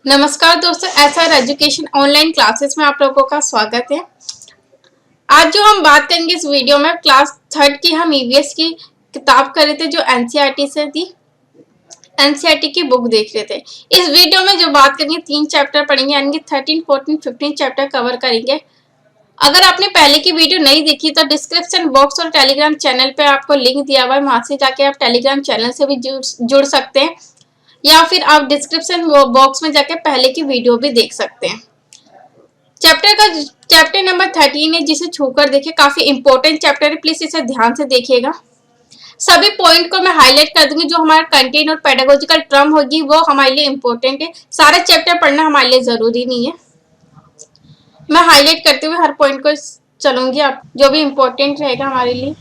नमस्कार दोस्तों, SR education online classes में आप लोगों का स्वागत है। आज जो हम बात करेंगे इस वीडियो में क्लास थर्ड की हम ईवीएस की किताब कर रहे थे जो एनसीईआरटी से थी। एनसीईआरटी की बुक देख रहे थे। इस वीडियो में जो बात करेंगे 3 चैप्टर पढ़ेंगे, यानी 13, 14, 15 चैप्टर कवर करेंगे। अगर आपने पहले की वीडियो नहीं देखी तो डिस्क्रिप्शन बॉक्स और टेलीग्राम चैनल पे आपको लिंक दिया हुआ है, वहां से जाके आप टेलीग्राम चैनल से भी जुड़ सकते हैं, या फिर आप डिस्क्रिप्शन बॉक्स में जाके पहले की वीडियो भी देख सकते हैं। चैप्टर नंबर 13 है, जिसे छूकर देखिए। काफी इंपॉर्टेंट चैप्टर है, प्लीज इसे ध्यान से देखिएगा। सभी पॉइंट को मैं हाईलाइट कर दूंगी। जो हमारा कंटेंट और पेडागोजिकल टर्म होगी वो हमारे लिए इंपॉर्टेंट है। सारे चैप्टर पढ़ना हमारे लिए जरूरी नहीं है। मैं हाईलाइट करते हुए हर पॉइंट को चलूंगी, आप जो भी इंपॉर्टेंट रहेगा हमारे लिए।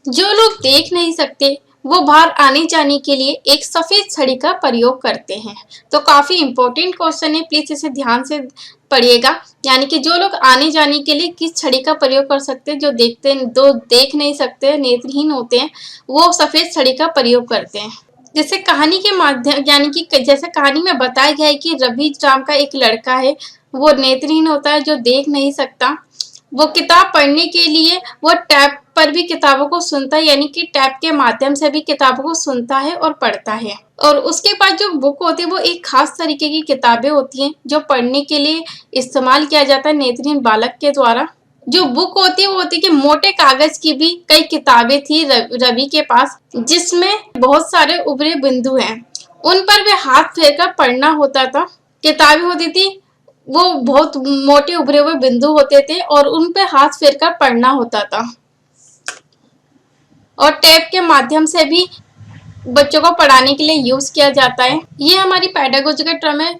जो लोग देख नहीं सकते वो बाहर आने जाने के लिए एक सफेद छड़ी का प्रयोग करते हैं। तो काफी इंपॉर्टेंट क्वेश्चन है, प्लीज इसे ध्यान से पढ़िएगा। यानी कि जो लोग आने जाने के लिए किस छड़ी का प्रयोग कर सकते हैं, जो देख नहीं सकते, नेत्रहीन होते हैं, वो सफेद छड़ी का प्रयोग करते हैं। जैसे कहानी के माध्यम, यानी कि जैसे कहानी में बताया गया है कि रवि राम का एक लड़का है, वो नेत्रहीन होता है, जो देख नहीं सकता। वो किताब पढ़ने के लिए वो टैब पर भी किताबों को सुनता है, यानी कि टैब के माध्यम से भी किताबों को सुनता है और पढ़ता है। और उसके पास जो बुक होती है वो एक खास तरीके की किताबें होती हैं, जो पढ़ने के लिए इस्तेमाल किया जाता है नेत्रहीन बालक के द्वारा। जो बुक होती है वो होती है कि मोटे कागज की भी कई किताबें थी रवि के पास, जिसमें बहुत सारे उभरे बिंदु हैं। उन पर वे हाथ फेरकर पढ़ना होता था। किताबें होती थी वो बहुत मोटे उभरे हुए बिंदु होते थे और उन पे हाथ फेरकर पढ़ना होता था। और टैब के माध्यम से भी बच्चों को पढ़ाने के लिए यूज किया जाता है। ये हमारी पेडागोजिकल टर्म में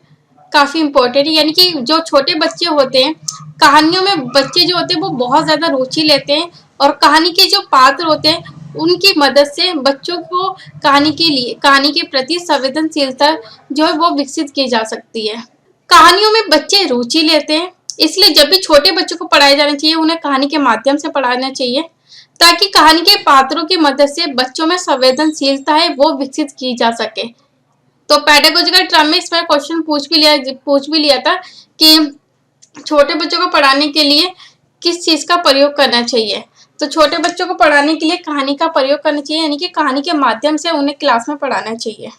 काफी इंपॉर्टेंट है। यानी कि जो छोटे बच्चे होते हैं, कहानियों में बच्चे जो होते हैं वो बहुत ज्यादा रुचि लेते हैं, और कहानी के जो पात्र होते हैं उनकी मदद से बच्चों को कहानी के प्रति संवेदनशीलता जो है वो विकसित की जा सकती है। कहानियों में बच्चे रुचि लेते हैं, इसलिए जब भी छोटे बच्चों को पढ़ाया जाना चाहिए उन्हें कहानी के माध्यम से पढ़ाना चाहिए, ताकि कहानी के पात्रों की मदद से बच्चों में संवेदनशीलता है वो विकसित की जा सके। तो पेडागोजिकल टर्म में इसमें क्वेश्चन पूछ भी लिया था कि छोटे बच्चों को पढ़ाने के लिए किस चीज का प्रयोग करना चाहिए। तो छोटे बच्चों को पढ़ाने के लिए कहानी का प्रयोग करना चाहिए, यानी कि कहानी के माध्यम से उन्हें क्लास में पढ़ाना चाहिए।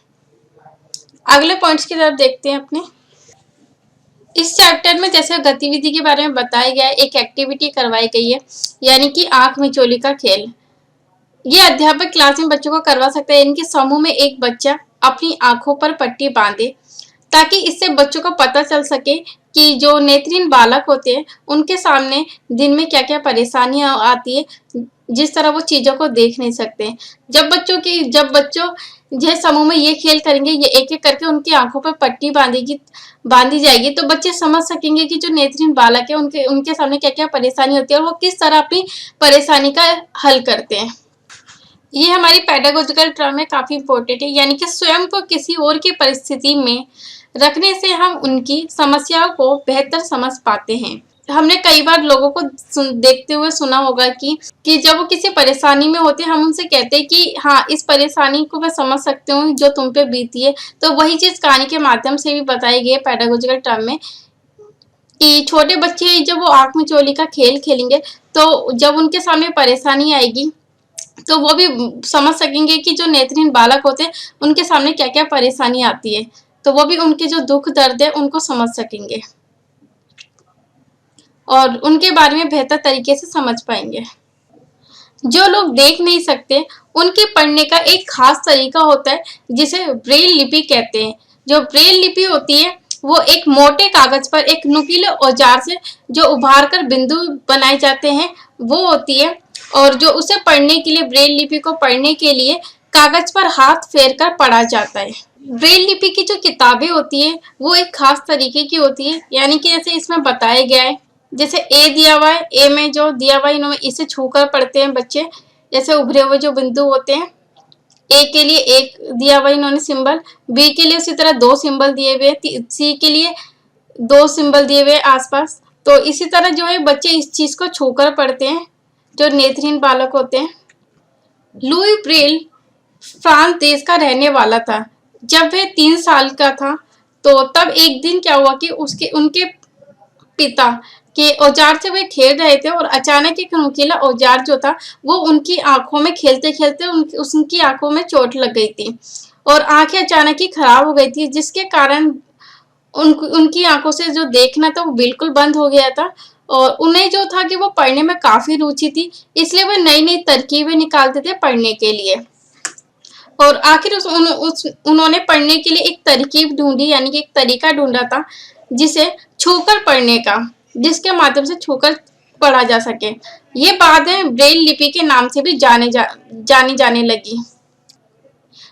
अगले पॉइंट्स की तरफ देखते हैं अपने। इस चैप्टर में जैसे गतिविधि के बारे में बताया गया है, एक एक्टिविटी करवाई गई है, यानी कि आंख मिचोली का खेल। ये अध्यापक क्लास में बच्चों को करवा सकता है। इनके समूह में एक बच्चा अपनी आंखों पर पट्टी बांधे, ताकि इससे बच्चों को पता चल सके कि जो नेत्रहीन बालक होते हैं उनके सामने दिन में क्या क्या परेशानियां आती है, जिस तरह वो चीजों को देख नहीं सकते। जब बच्चों यह समूह में ये खेल करेंगे, ये एक एक करके उनकी आंखों पर पट्टी बांधी जाएगी, तो बच्चे समझ सकेंगे कि जो नेत्रहीन बालक है उनके सामने क्या क्या परेशानी होती है और वो किस तरह अपनी परेशानी का हल करते हैं। ये हमारी पेडागोजिकल टर्म में काफी इंपॉर्टेंट है, यानी कि स्वयं को किसी और की परिस्थिति में रखने से हम उनकी समस्याओं को बेहतर समझ पाते हैं। हमने कई बार लोगों को देखते हुए सुना होगा कि जब वो किसी परेशानी में होते हैं, हम उनसे कहते हैं कि हाँ, इस परेशानी को मैं समझ सकती हूँ जो तुम पे बीती है। तो वही चीज कहानी के माध्यम से भी बताई गई है पेडागोजिकल टर्म में, कि छोटे बच्चे जब वो आंख मिचोली का खेल खेलेंगे, तो जब उनके सामने परेशानी आएगी तो वो भी समझ सकेंगे कि जो नेत्रहीन बालक होते हैं उनके सामने क्या क्या परेशानी आती है, तो वो भी उनके जो दुख दर्द है उनको समझ सकेंगे और उनके बारे में बेहतर तरीके से समझ पाएंगे। जो लोग देख नहीं सकते उनके पढ़ने का एक खास तरीका होता है, जिसे ब्रेल लिपि कहते हैं। जो ब्रेल लिपि होती है वो एक मोटे कागज पर एक नुकीले औजार से जो उभार कर बिंदु बनाए जाते हैं वो होती है, और जो उसे पढ़ने के लिए, ब्रेल लिपि को पढ़ने के लिए कागज पर हाथ फेर कर पढ़ा जाता है। ब्रेल लिपि की जो किताबें होती है वो एक खास तरीके की होती है, यानी कि जैसे इसमें बताया गया है, जैसे ए दिया हुआ है, ए में जो दिया हुआ है इन्होंने इसे छूकर पढ़ते हैं बच्चे, जैसे उभरे हुए जो बिंदु होते हैं। ए के लिए एक दिया हुआ इन्होंने सिंबल, बी के लिए उसी तरह 2 सिंबल दिए हुए, सी के लिए 2 सिंबल दिए हुए आसपास। तो इसी तरह जो है बच्चे इस चीज को छूकर पढ़ते हैं, जो नेत्रहीन बालक होते हैं। लुई ब्रेल फ्रांस देश का रहने वाला था। जब वह 3 साल का था तो तब एक दिन क्या हुआ कि उसके उनके पिता के औजार से वे खेल रहे थे और अचानक एक नुकीला औजार जो था वो उनकी आंखों में खेलते खेलते उनकी आंखों में चोट लग गई थी और आंखें अचानक ही खराब हो गई थी, जिसके कारण उनकी आंखों से जो देखना था वो बिल्कुल बंद हो गया था। और उन्हें जो था कि वो पढ़ने में काफी रुचि थी, इसलिए वो नई नई तरकीबें निकालते थे पढ़ने के लिए। और आखिर उन्होंने पढ़ने के लिए एक तरकीब ढूंढी, यानी कि एक तरीका ढूंढा था जिसे छूकर पढ़ने का, जिसके माध्यम से छूकर पढ़ा जा सके। ये बातें ब्रेल लिपि के नाम से भी जानी जाने लगी।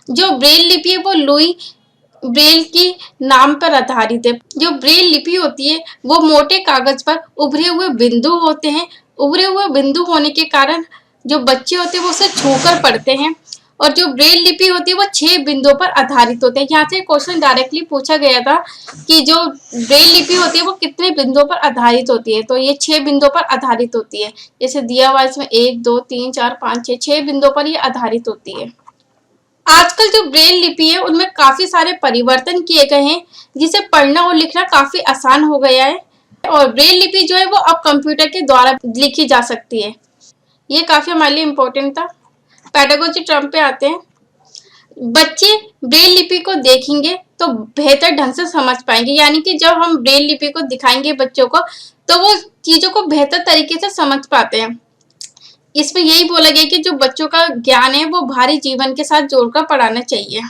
जो ब्रेल लिपि है वो लुई ब्रेल की नाम पर आधारित है। जो ब्रेल लिपि होती है वो मोटे कागज पर उभरे हुए बिंदु होते हैं। उभरे हुए बिंदु होने के कारण जो बच्चे होते हैं वो उसे छूकर पढ़ते हैं। और जो ब्रेल लिपि होती है वो 6 बिंदुओं पर आधारित होते हैं। यहाँ से क्वेश्चन डायरेक्टली पूछा गया था कि जो ब्रेल लिपि होती है वो कितने बिंदुओं पर आधारित होती है, तो ये 6 बिंदुओं पर आधारित होती है। जैसे दिया हुआ इसमें 1 2 3 4 5 6 बिंदुओं पर ये आधारित होती है। आजकल जो ब्रेल लिपि है उनमें काफी सारे परिवर्तन किए गए हैं, जिसे पढ़ना और लिखना काफी आसान हो गया है। और ब्रेल लिपि जो है वो अब कंप्यूटर के द्वारा लिखी जा सकती है। ये काफी हमारे लिए इम्पोर्टेंट था। पेडागोजी टर्म पे आते हैं। बच्चे ब्रेल लिपि को देखेंगे तो बेहतर ढंग से समझ पाएंगे, यानी कि जब हम ब्रेल लिपि को दिखाएंगे बच्चों को तो वो चीजों को बेहतर तरीके से समझ पाते हैं। इसमें यही बोला गया कि जो बच्चों का ज्ञान है वो बाहरी जीवन के साथ जोड़कर पढ़ाना चाहिए।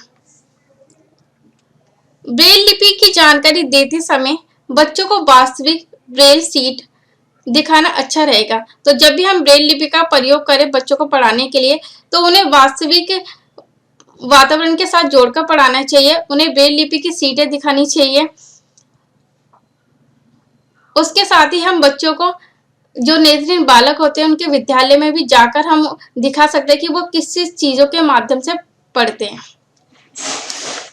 ब्रेल लिपि की जानकारी देते समय बच्चों को वास्तविक ब्रेल शीट दिखाना अच्छा रहेगा। तो जब भी हम ब्रेल लिपि का प्रयोग करें बच्चों को पढ़ाने के लिए तो उन्हें वास्तविक वातावरण के साथ जोड़कर पढ़ाना चाहिए। उन्हें ब्रेल लिपि की सीटें दिखानी चाहिए। उसके साथ ही हम बच्चों को, जो नेत्रहीन बालक होते हैं, उनके विद्यालय में भी जाकर हम दिखा सकते हैं कि वो किस किस चीजों के माध्यम से पढ़ते हैं।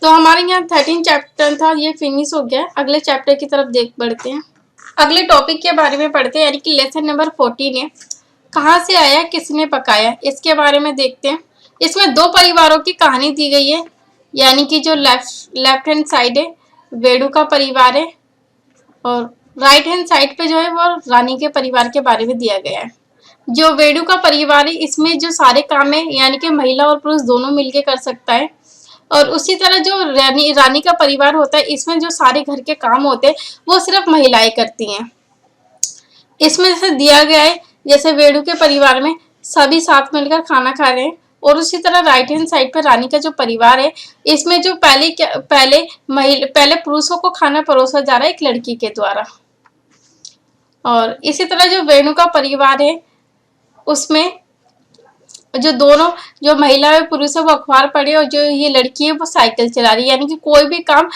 तो हमारे यहाँ 13 चैप्टर था, ये फिनिश हो गया। अगले चैप्टर की तरफ देख बढ़ते हैं। अगले टॉपिक के बारे में पढ़ते हैं, यानी कि लेसन नंबर 14 है, कहाँ से आया किसने पकाया, इसके बारे में देखते हैं। इसमें 2 परिवारों की कहानी दी गई है, यानी कि जो लेफ्ट हैंड साइड है वेडू का परिवार है और राइट हैंड साइड पे जो है वो रानी के परिवार के बारे में दिया गया है। जो वेडू का परिवार है इसमें जो सारे काम है यानी कि महिला और पुरुष दोनों मिलके कर सकता है। और उसी तरह जो रानी का परिवार होता है इसमें जो सारे घर के काम होते हैं वो सिर्फ महिलाएं करती हैं। इसमें जैसे दिया गया है, जैसे वेडू के परिवार में सभी साथ मिलकर खाना खा रहे हैं। और उसी तरह राइट हैंड साइड पर रानी का जो परिवार है इसमें जो पहले पुरुषों को खाना परोसा जा रहा है एक लड़की के द्वारा। और इसी तरह जो वेणु का परिवार है उसमें जो महिला और पुरुष है वो अखबार पढ़े और जो ये लड़की है वो साइकिल चला रही है, यानी कि कोई भी काम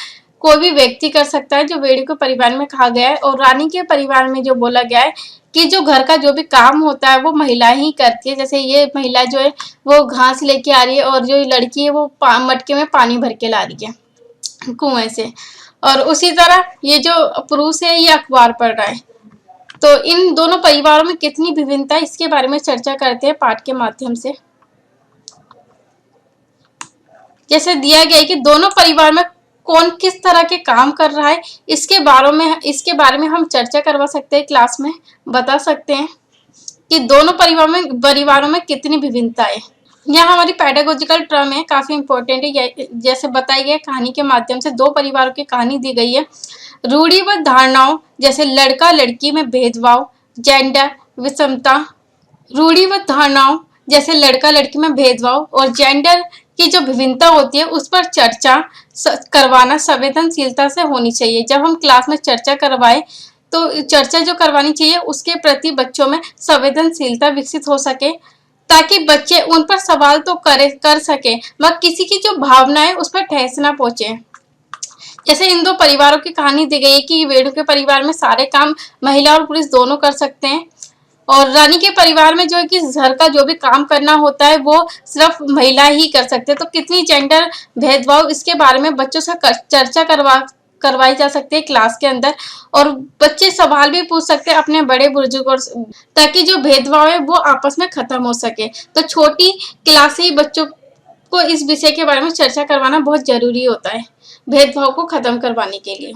कोई भी व्यक्ति कर सकता है, जो वेणु के परिवार में कहा गया है। और रानी के परिवार में जो बोला गया है कि जो घर का जो भी काम होता है वो महिला ही करती है। जैसे ये महिला जो है वो घास लेके आ रही है और जो लड़की है वो मटके में पानी भर के ला रही है कुएं से। और उसी तरह ये जो पुरुष है ये अखबार पढ़ रहा है। तो इन दोनों परिवारों में कितनी विभिन्नता है इसके बारे में चर्चा करते हैं पाठ के माध्यम से। जैसे दिया गया है कि दोनों परिवार में कौन किस तरह के काम कर रहा है, इसके बारे में हम चर्चा करवा सकते हैं, क्लास में बता सकते हैं कि दोनों परिवारों में कितनी विभिन्नता है। यहाँ हमारी पेडागोजिकल टर्म है, काफी इंपॉर्टेंट है। जैसे बताई गई कहानी के माध्यम से 2 परिवारों की कहानी दी गई है। रूढ़िबद्ध धारणाओं जैसे लड़का लड़की में भेदभाव, जेंडर विषमता, रूढ़िबद्ध धारणाओं जैसे लड़का लड़की में भेदभाव और जेंडर की जो विभिन्नता होती है उस पर चर्चा करवाना संवेदनशीलता से होनी चाहिए। जब हम क्लास में चर्चा करवाएं तो चर्चा जो करवानी चाहिए उसके प्रति बच्चों में संवेदनशीलता विकसित हो सके, ताकि बच्चे उन पर सवाल तो कर सके मगर किसी की जो भावना है उस पर ठेस ना पहुंचे। जैसे इन 2 परिवारों की कहानी दी गई है कि वेणु के परिवार में सारे काम महिला और पुरुष दोनों कर सकते हैं और रानी के परिवार में जो है कि घर का जो भी काम करना होता है वो सिर्फ महिला ही कर सकते हैं। तो कितनी जेंडर भेदभाव इसके बारे में बच्चों से चर्चा करवाई जा सकती है क्लास के अंदर। और बच्चे सवाल भी पूछ सकते हैं अपने बड़े बुजुर्गों से, ताकि जो भेदभाव है वो आपस में खत्म हो सके। तो छोटी क्लास से ही बच्चों को इस विषय के बारे में चर्चा करवाना बहुत जरूरी होता है, भेदभाव को खत्म करवाने के लिए,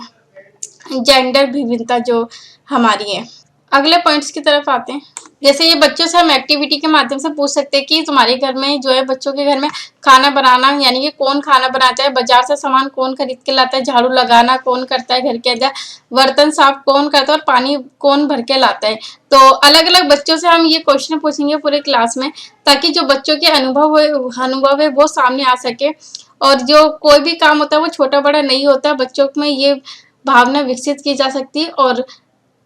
जेंडर विभिन्नता जो हमारी है। अगले पॉइंट्स की तरफ आते हैं। जैसे ये बच्चों से हम एक्टिविटी के माध्यम से पूछ सकते हैं कि तुम्हारे घर में जो है, बच्चों के घर में खाना बनाना, यानी कि कौन खाना बनाता है, बाजार से सामान कौन खरीद के लाता है, झाड़ू लगाना कौन करता है घर के अंदर, बर्तन साफ कौन करता है और पानी कौन भर के लाता है। तो अलग अलग बच्चों से हम ये क्वेश्चन पूछेंगे पूरे क्लास में, ताकि जो बच्चों के अनुभव है वो सामने आ सके। और जो कोई भी काम होता है वो छोटा बड़ा नहीं होता, बच्चों में ये भावना विकसित की जा सकती है। और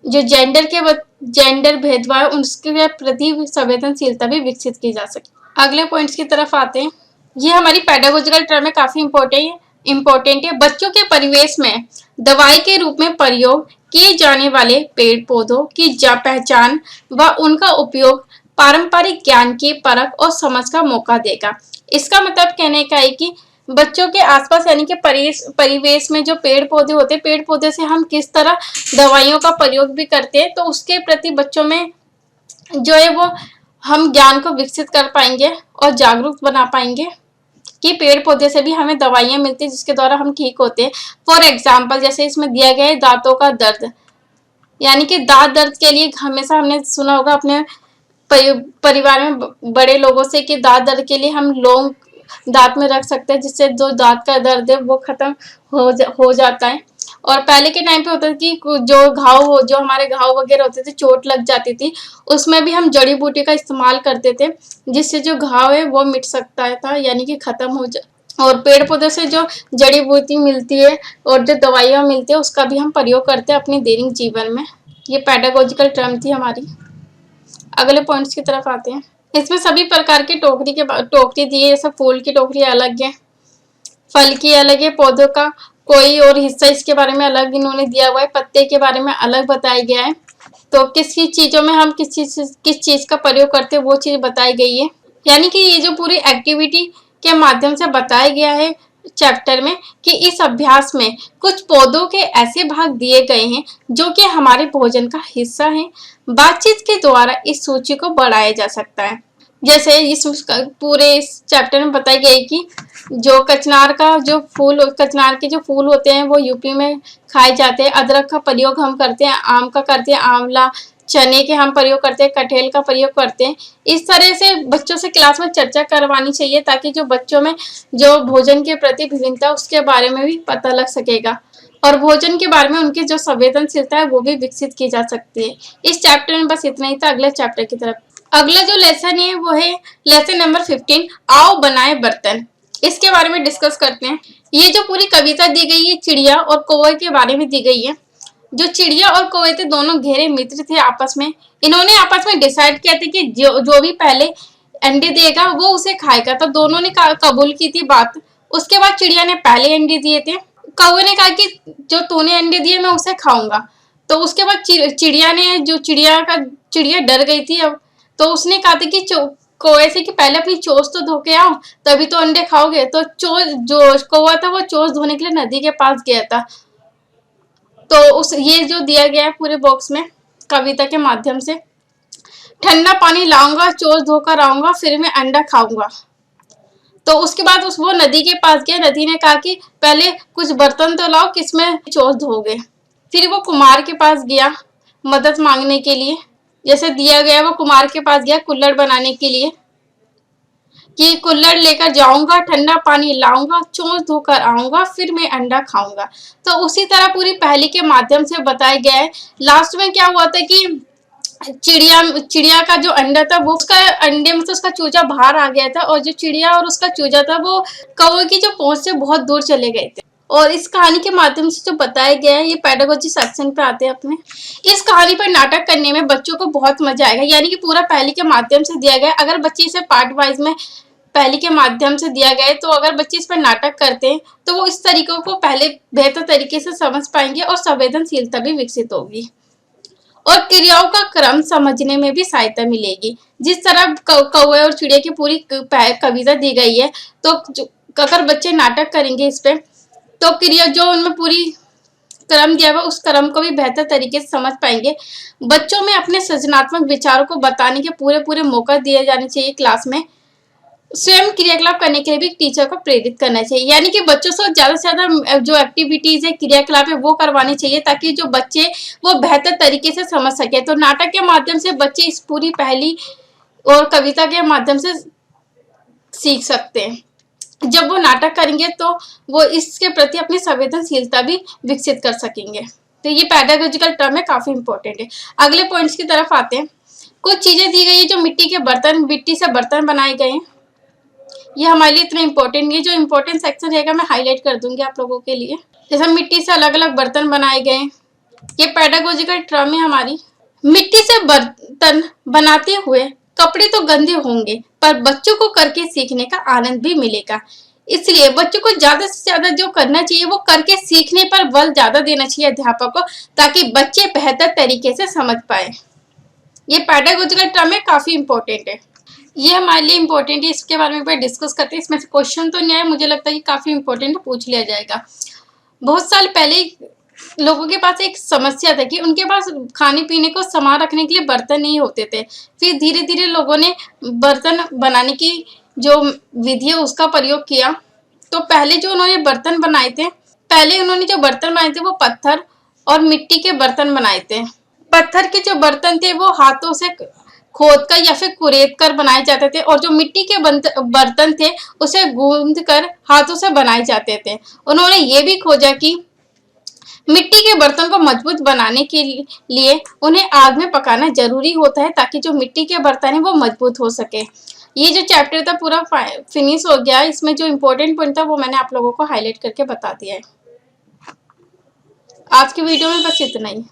जो जेंडर भेदभाव उसके प्रति संवेदनशीलता भी विकसित की जा सकती। अगले पॉइंट्स की तरफ आते हैं। ये हमारी पेडागोजिकल टर्म में काफी इम्पोर्टेंट है। बच्चों के परिवेश में दवाई के रूप में प्रयोग किए जाने वाले पेड़ पौधों की पहचान व उनका उपयोग पारंपरिक ज्ञान की परख और समझ का मौका देगा। इसका मतलब कहने का है कि बच्चों के आसपास यानी कि परिवेश में जो पेड़ पौधे होते हैं, पेड़ पौधे से हम किस तरह दवाइयों का प्रयोग भी करते हैं, तो उसके प्रति बच्चों में जो है वो हम ज्ञान को विकसित कर पाएंगे और जागरूक बना पाएंगे कि पेड़ पौधे से भी हमें दवाइयां मिलती हैं जिसके द्वारा हम ठीक होते हैं। फॉर एग्जाम्पल, जैसे इसमें दिया गया है दांतों का दर्द, यानी कि दांत दर्द के लिए हमेशा हमने सुना होगा अपने परिवार में बड़े लोगों से कि दांत दर्द के लिए हम लौंग दांत में रख सकते हैं, जिससे जो दांत का दर्द है वो खत्म हो जाता है। और पहले के टाइम पे होता था कि जो हमारे घाव वगैरह होते थे, चोट लग जाती थी, उसमें भी हम जड़ी बूटी का इस्तेमाल करते थे, जिससे जो घाव है वो मिट सकता था, यानी कि खत्म हो जा। और पेड़ पौधों से जो जड़ी बूटी मिलती है और जो दवाइयाँ मिलती है उसका भी हम प्रयोग करते हैं अपने दैनिक जीवन में। ये पेडागोजिकल टर्म थी हमारी। अगले पॉइंट्स की तरफ आते हैं। इसमें सभी प्रकार की टोकरी दी है, जैसे फूल की टोकरी अलग है, फल की अलग है, पौधों का कोई और हिस्सा इसके बारे में अलग इन्होंने दिया हुआ है, पत्ते के बारे में अलग बताया गया है। तो किस चीजों में हम किस चीज का प्रयोग करते हैं वो चीज बताई गई है। यानी कि ये जो पूरी एक्टिविटी के माध्यम से बताया गया है चैप्टर में कि इस अभ्यास में कुछ पौधों के ऐसे भाग दिए गए हैं जो कि हमारे भोजन का हिस्सा हैं। बातचीत के द्वारा इस सूची को बढ़ाया जा सकता है। जैसे इस पूरे इस चैप्टर में बताया गया है कि जो कचनार के जो फूल होते हैं वो यूपी में खाए जाते हैं। अदरक का प्रयोग हम करते हैं, आम का करते हैं, आंवला, चने के हम प्रयोग करते हैं, कटहल का प्रयोग करते हैं। इस तरह से बच्चों से क्लास में चर्चा करवानी चाहिए, ताकि जो बच्चों में जो भोजन के प्रति विभिन्नता उसके बारे में भी पता लग सकेगा और भोजन के बारे में उनकी जो संवेदनशीलता है वो भी विकसित की जा सकती है। इस चैप्टर में बस इतना ही था। अगले चैप्टर की तरफ, अगला जो लेसन है वो है लेसन नंबर 15, आओ बनाए बर्तन। इसके बारे में डिस्कस करते हैं। ये जो पूरी कविता दी गई है चिड़िया और कौवे के बारे में दी गई है। जो चिड़िया और कौवे थे दोनों गहरे मित्र थे आपस में। इन्होंने आपस में डिसाइड किया था कि जो भी पहले अंडे देगा वो उसे खाएगा। तो दोनों ने कबूल की थी बात। उसके बाद चिड़िया ने पहले अंडे दिए थे, कौवे ने कहा कि जो तूने अंडे दिए मैं उसे खाऊंगा। तो उसके बाद चिड़िया डर गई थी अब, तो उसने कहा था कि कौवे से कि पहले अपनी चोंच तो धो के आओ तभी तो अंडे खाओगे। तो जो कौवा था वो चोंच धोने के लिए नदी के पास गया था। तो ये जो दिया गया है पूरे बॉक्स में कविता के माध्यम से, ठंडा पानी लाऊंगा, चोंच धोकर आऊंगा, फिर मैं अंडा खाऊंगा। तो उसके बाद वो नदी के पास गया। नदी ने कहा कि पहले कुछ बर्तन तो लाओ किसमें चोंच धोगे। फिर वो कुम्हार के पास गया मदद मांगने के लिए। जैसे दिया गया वो कुम्हार के पास गया कुल्हड़ बनाने के लिए कि कुल्हड़ लेकर जाऊंगा, ठंडा पानी लाऊंगा, चोंच धोकर आऊंगा, फिर मैं अंडा खाऊंगा। तो उसी तरह पूरी पहेली के माध्यम से बताया गया है। लास्ट में क्या हुआ था कि चिड़िया का जो अंडा था वो उसका अंडे में से उसका चूजा बाहर आ गया था, और जो चिड़िया और उसका चूजा था वो कौवे की जो पहुंच से बहुत दूर चले गए थे। और इस कहानी के माध्यम से जो बताया गया है, ये पेडागोजी सेक्शन पे आते हैं अपने। इस कहानी पर नाटक करने में बच्चों को बहुत मजा आएगा, यानी कि पूरा पहेली के माध्यम से दिया गया। अगर बच्चे इसे पार्ट वाइज में पहेली के माध्यम से दिया गया है, तो अगर बच्चे इस पर नाटक करते हैं तो वो इस तरीकों को पहले बेहतर तरीके से समझ पाएंगे और संवेदनशीलता भी विकसित होगी और क्रियाओं का क्रम समझने में भी सहायता मिलेगी। जिस तरह कौवे और चिड़िया की पूरी कविता दी गई है, तो अगर बच्चे नाटक करेंगे इस पे, तो क्रिया जो उनमें पूरी क्रम दिया हुआ उस क्रम को भी बेहतर तरीके से समझ पाएंगे। बच्चों में अपने सृजनात्मक विचारों को बताने के पूरे मौका दिए जाने चाहिए क्लास में। स्वयं क्रियाकलाप करने के लिए भी टीचर को प्रेरित करना चाहिए, यानी कि बच्चों से ज्यादा जो एक्टिविटीज है, क्रियाकलाप है, वो करवानी चाहिए ताकि जो बच्चे वो बेहतर तरीके से समझ सके। तो नाटक के माध्यम से बच्चे इस पूरी पहेली और कविता के माध्यम से सीख सकते हैं। जब वो नाटक करेंगे तो वो इसके प्रति अपनी संवेदनशीलता भी विकसित कर सकेंगे। तो ये पेडागोजिकल टर्म है, काफी इंपॉर्टेंट है। अगले पॉइंट्स की तरफ आते हैं। कुछ चीजें दी गई है जो मिट्टी के बर्तन, मिट्टी से बर्तन बनाए गए हैं। ये हमारे लिए इतना इंपॉर्टेंट नहीं है, जो इंपॉर्टेंट सेक्शन रहेगा मैं हाईलाइट कर दूंगी आप लोगों के लिए। जैसे मिट्टी से अलग अलग बर्तन बनाए गए हैं, ये पेडागोजिकल टर्म है हमारी। मिट्टी से बर्तन बनाते हुए कपड़े तो गंदे होंगे, पर बच्चों को करके सीखने का आनंद भी मिलेगा। इसलिए बच्चों को ज्यादा से ज्यादा जो करना चाहिए वो करके सीखने पर बल ज्यादा देना चाहिए अध्यापक को, ताकि बच्चे बेहतर तरीके से समझ पाए। ये पेडागोजिकल टर्म है, काफी इंपॉर्टेंट है। ये हमारे लिए इंपॉर्टेंट है, इसके बारे में डिस्कस करते हैं। इसमें से क्वेश्चन तो नहीं आया, मुझे लगता है कि काफी इंपॉर्टेंट है, पूछ लिया जाएगा। बहुत साल पहले लोगों के पास एक समस्या था कि उनके पास खाने पीने को सामान रखने के लिए बर्तन नहीं होते थे। फिर धीरे धीरे लोगों ने बर्तन बनाने की जो विधि है उसका प्रयोग किया। तो पहले जो उन्होंने बर्तन बनाए थे, वो पत्थर और मिट्टी के बर्तन बनाए थे। पत्थर के जो बर्तन थे वो हाथों से खोद कर या फिर कुरेद कर बनाए जाते थे, और जो मिट्टी के बर्तन थे उसे गूंद कर हाथों से बनाए जाते थे। उन्होंने ये भी खोजा कि मिट्टी के बर्तन को मजबूत बनाने के लिए उन्हें आग में पकाना जरूरी होता है, ताकि जो मिट्टी के बर्तन है वो मजबूत हो सके। ये जो चैप्टर था पूरा फिनिश हो गया। इसमें जो इम्पोर्टेंट पॉइंट था वो मैंने आप लोगों को हाईलाइट करके बता दिया है। आज की वीडियो में बस इतना ही।